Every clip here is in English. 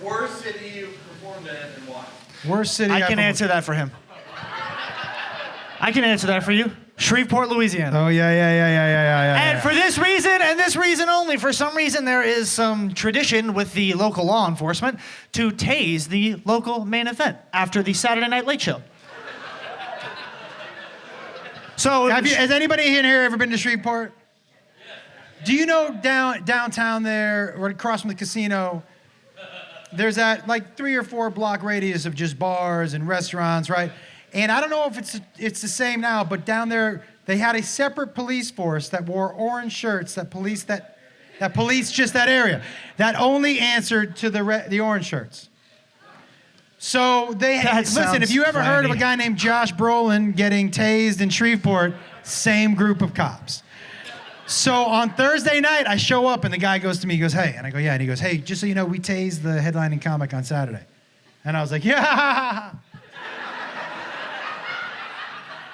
Worst city you've performed in and why? Worst city. I can answer that for him. I can answer that for you. Shreveport, Louisiana. Oh yeah. And for this reason, and this reason only, for some reason there is some tradition with the local law enforcement to tase the local main event after the Saturday Night Late Show. So, has anybody in here ever been to Shreveport? Do you know downtown there, or across from the casino, there's that like 3 or 4 block radius of just bars and restaurants, right? And I don't know if it's the same now, but down there they had a separate police force that wore orange shirts that policed just that area, that only answered to the orange shirts. So listen, if you ever heard of a guy named Josh Brolin getting tased in Shreveport, same group of cops. So on Thursday night, I show up and the guy goes to me, he goes, hey, and I go, yeah, and he goes, hey, just so you know, we tased the headlining comic on Saturday. And I was like, yeah.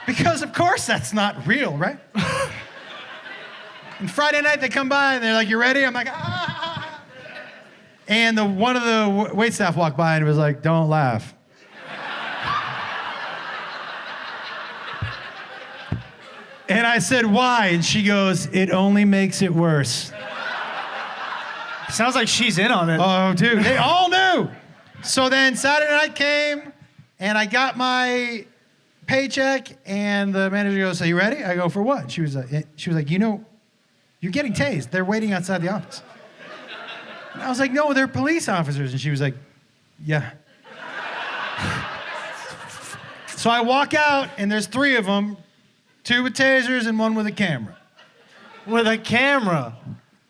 Because of course that's not real, right? And Friday night they come by and they're like, you ready? I'm like, ah. And one of the waitstaff walked by and was like, don't laugh. And I said, why? And she goes, it only makes it worse. sounds like she's in on it. Oh, dude, they all knew. So then Saturday night came and I got my paycheck and the manager goes, are you ready? I go, for what? She was like, you know, you're getting tased. They're waiting outside the office. And I was like, no, they're police officers. And she was like, yeah. So I walk out and there's 3 of them, 2 with tasers and 1 with a camera. With a camera.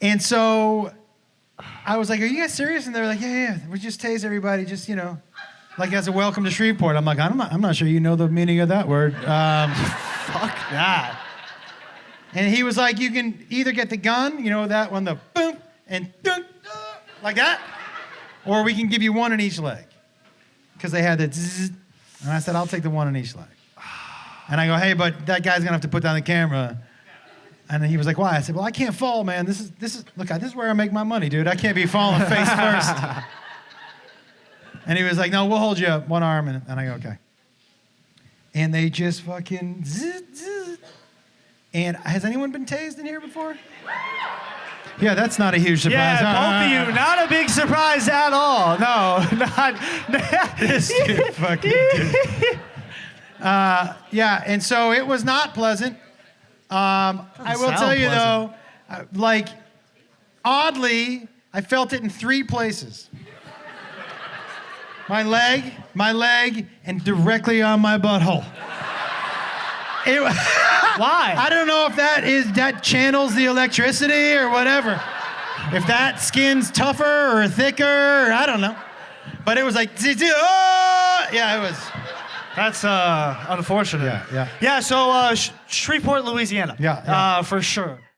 And so I was like, are you guys serious? And they were like, yeah. We just tase everybody, just, you know, like as a welcome to Shreveport. I'm like, I'm not sure you know the meaning of that word. Fuck that. And he was like, you can either get the gun, you know, that one, the boom, and dun, like that, or we can give you 1 in each leg. Because they had the zzz. And I said, I'll take the 1 in each leg. And I go, hey, but that guy's gonna have to put down the camera. And then he was like, why? I said, well, I can't fall, man. This is where I make my money, dude. I can't be falling face first. And he was like, no, we'll hold you up, 1 arm. And I go, okay. And they just fucking zzz, zzz. And has anyone been tased in here before? Yeah, that's not a huge surprise. Yeah, both of you, not a big surprise at all. No, not. This dude fucking dude. Yeah, and so it was not pleasant. I will tell you though, like, oddly, I felt it in 3 places. My leg, and directly on my butthole. Why? I don't know if that channels the electricity or whatever. If that skin's tougher or thicker, or I don't know. But it was like, yeah, it was. That's unfortunate. Yeah. Yeah, so Shreveport, Louisiana. Yeah. For sure.